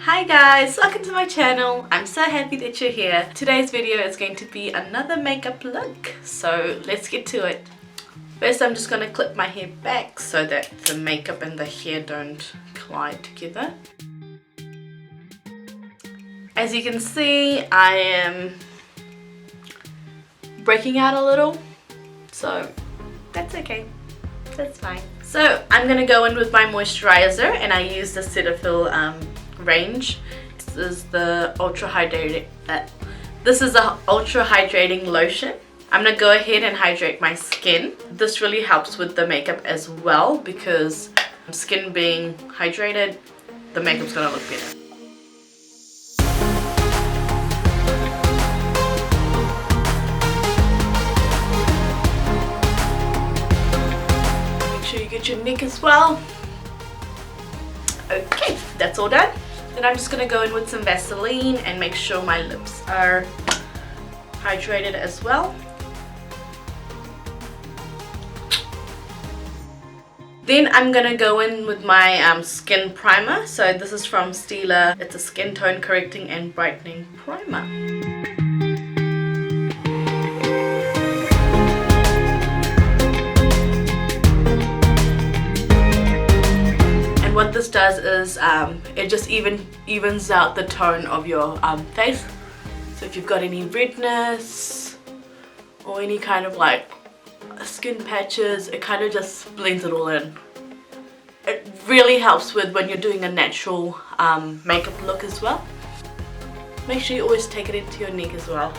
Hi guys, welcome to my channel. I'm so happy that you're here. Today's video is going to be another makeup look, so let's get to it. First I'm just going to clip my hair back so that the makeup and the hair don't collide together. As you can see, I am breaking out a little, so that's okay, that's fine. So I'm going to go in with my moisturizer, and I use the Cetaphil range. This is the ultra hydrating lotion. I'm gonna go ahead and hydrate my skin. This really helps with the makeup as well, because skin being hydrated, the makeup's gonna look better. Make sure you get your neck as well. Okay, that's all done. Then I'm just going to go in with some Vaseline and make sure my lips are hydrated as well. Then I'm going to go in with my skin primer. So this is from Stila. It's a skin tone correcting and brightening primer. What this does is it just evens out the tone of your face. So if you've got any redness or any kind of like skin patches, it kind of just blends it all in. It really helps with when you're doing a natural makeup look as well. Make sure you always take it into your neck as well.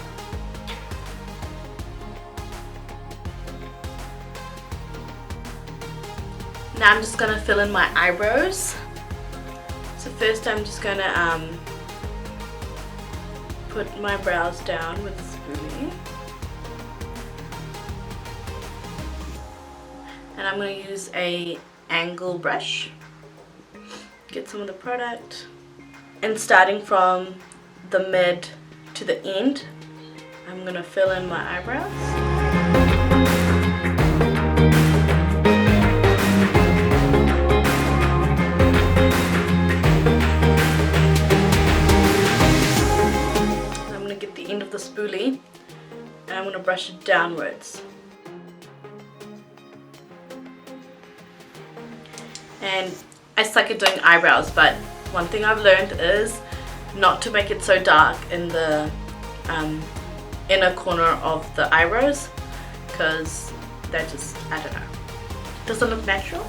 Now I'm just going to fill in my eyebrows. So first I'm just going to put my brows down with a spoolie. And I'm going to use a angle brush. Get some of the product. And starting from the mid to the end, I'm going to fill in my eyebrows. Spoolie, and I'm going to brush it downwards. And I suck at doing eyebrows, but one thing I've learned is not to make it so dark in the inner corner of the eyebrows, because that just, I don't know, doesn't look natural.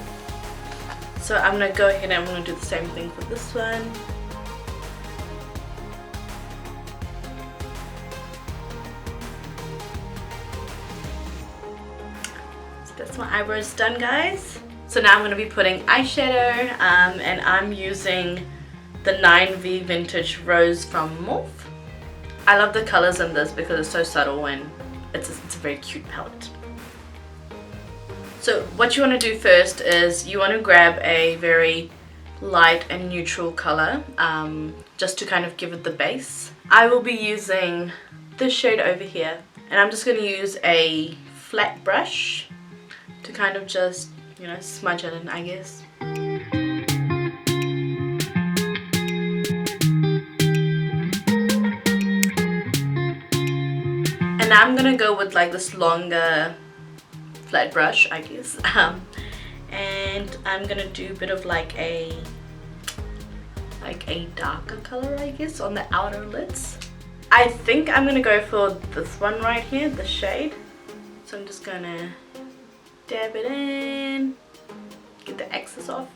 So I'm going to go ahead and I'm going to do the same thing for this one. That's my eyebrows done, guys. So now I'm going to be putting eyeshadow, and I'm using the 9V Vintage Rose from Morphe. I love the colors in this because it's so subtle and it's a very cute palette. So what you want to do first is you want to grab a very light and neutral color, just to kind of give it the base. I will be using this shade over here, and I'm just going to use a flat brush to kind of just, you know, smudge it in, I guess. And now I'm gonna go with like this longer flat brush, I guess. And I'm gonna do a bit of like a darker color, I guess, on the outer lids. I think I'm gonna go for this one right here, the shade. So I'm just gonna dab it in, get the excess off,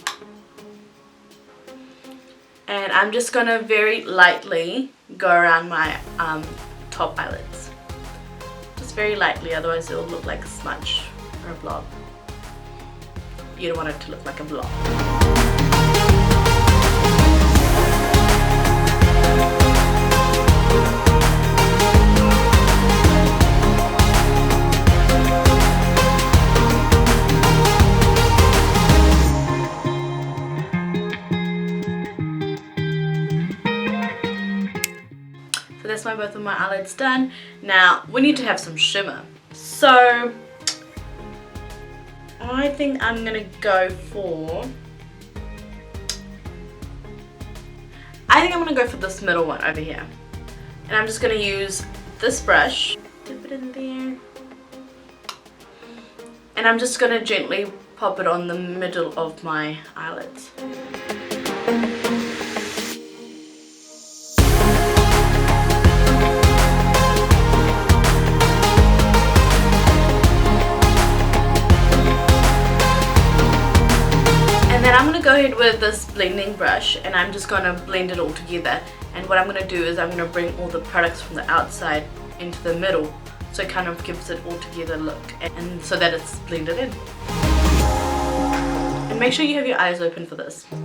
and I'm just gonna very lightly go around my top eyelids, just very lightly, otherwise it will look like a smudge or a blob. You don't want it to look like a blob. So that's both of my eyelids done. Now we need to have some shimmer. So I think I'm gonna go for I think I'm going to go for this middle one over here. And I'm just going to use this brush, dip it in there, and I'm just going to gently pop it on the middle of my eyelids. And then I'm going to go ahead with this blending brush and I'm just going to blend it all together. And what I'm going to do is I'm going to bring all the products from the outside into the middle, so it kind of gives it all together look, and so that it's blended in. And make sure you have your eyes open for this. You're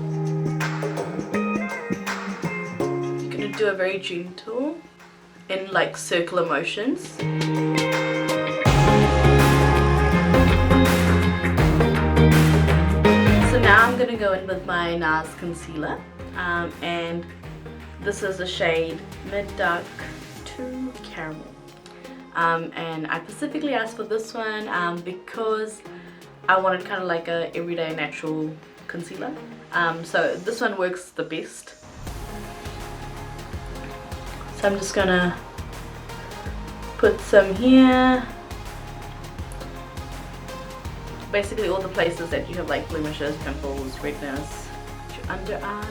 going to do a very gentle, in like circular motions. So now I'm going to go in with my NARS concealer, and this is the shade Mid Dark to Caramel. And I specifically asked for this one because I wanted kind of like a everyday natural concealer. So this one works the best. So I'm just gonna put some here. Basically all the places that you have like blemishes, pimples, redness, your under eyes.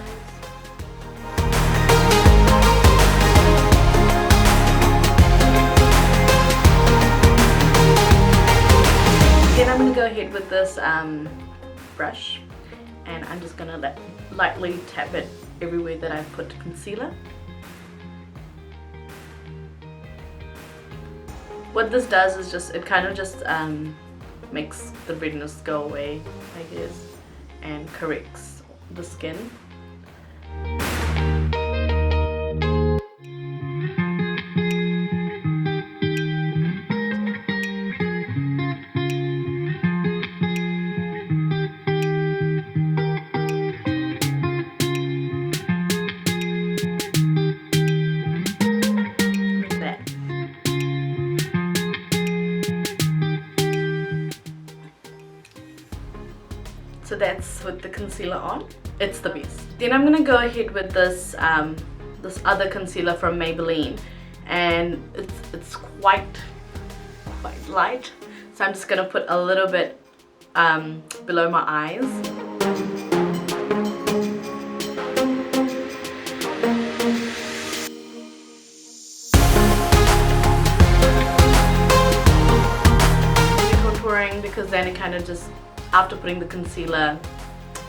Then I'm going to go ahead with this brush and I'm just going to lightly tap it everywhere that I've put concealer. What this does is just, it kind of just makes the redness go away, I guess, and corrects the skin. So that's with the concealer on. It's the best. Then I'm gonna go ahead with this this other concealer from Maybelline, and it's quite light. So I'm just gonna put a little bit below my eyes. Contouring, because then it kind of just, after putting the concealer,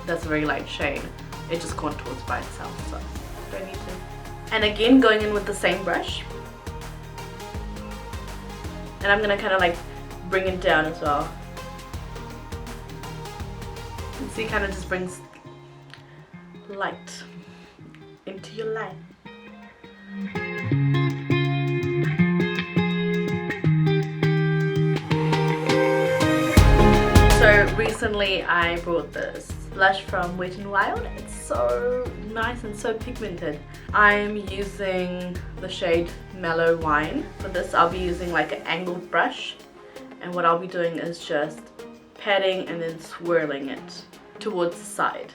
that's a very light shade, it just contours by itself, so don't need to. And again, going in with the same brush, and I'm gonna kind of like bring it down as well. You see, kind of just brings light into your life. So recently I bought this blush from Wet n Wild. It's so nice and so pigmented. I'm using the shade Mellow Wine. For this I'll be using like an angled brush, and what I'll be doing is just patting and then swirling it towards the side.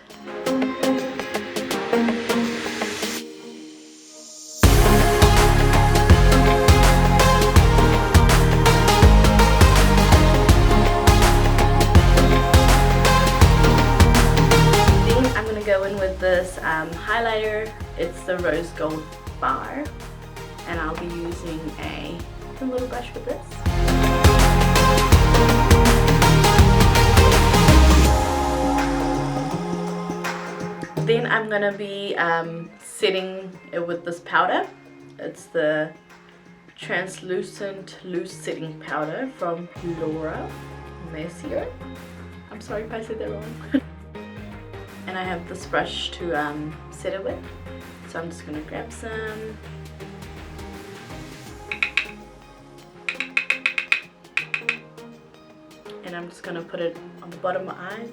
This highlighter, it's the Rose Gold Bar, and I'll be using a little brush with this. Then I'm gonna be setting it with this powder. It's the translucent loose setting powder from Mercier. I'm sorry if I said that wrong. And I have this brush to set it with, so I'm just going to grab some. And I'm just going to put it on the bottom of my eyes.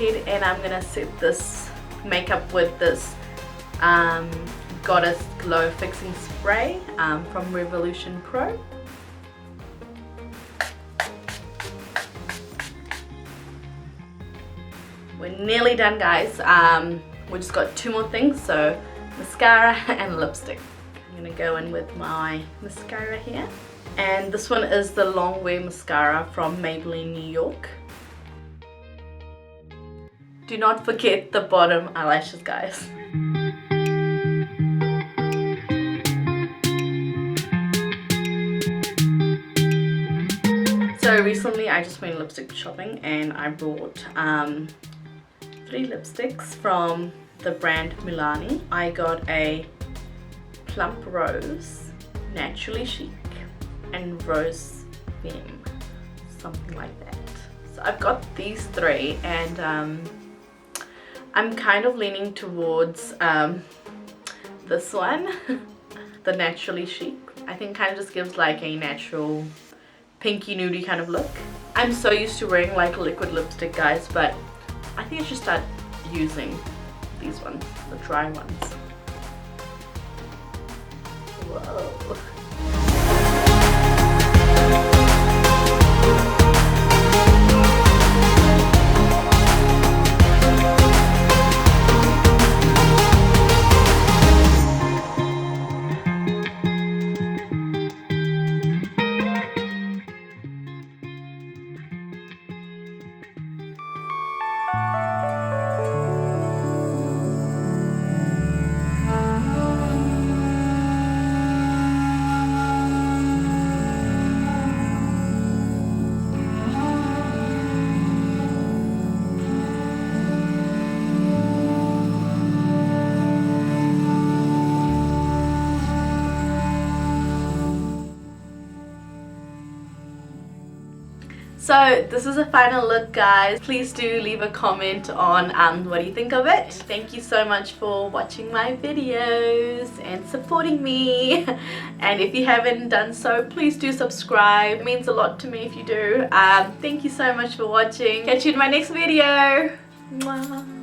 ahead and I'm gonna set this makeup with this Goddess Glow Fixing Spray from Revolution Pro. We're nearly done, guys. We just got 2 more things, so mascara and lipstick. I'm gonna go in with my mascara here, and this one is the Long Wear Mascara from Maybelline New York. Do not forget the bottom eyelashes, guys. So recently I just went lipstick shopping and I bought 3 lipsticks from the brand Milani. I got a Plumrose, Naturally Chic, and Rose Femme, something like that. So I've got these 3 and I'm kind of leaning towards this one, the Naturally Chic. I think kind of just gives like a natural pinky nudie kind of look. I'm so used to wearing like liquid lipstick, guys, but I think I should start using these ones, the dry ones. Whoa. So this is a final look, guys. Please do leave a comment on what you think of it. Thank you so much for watching my videos and supporting me. And if you haven't done so, please do subscribe. It means a lot to me if you do. Thank you so much for watching. Catch you in my next video. Mwah.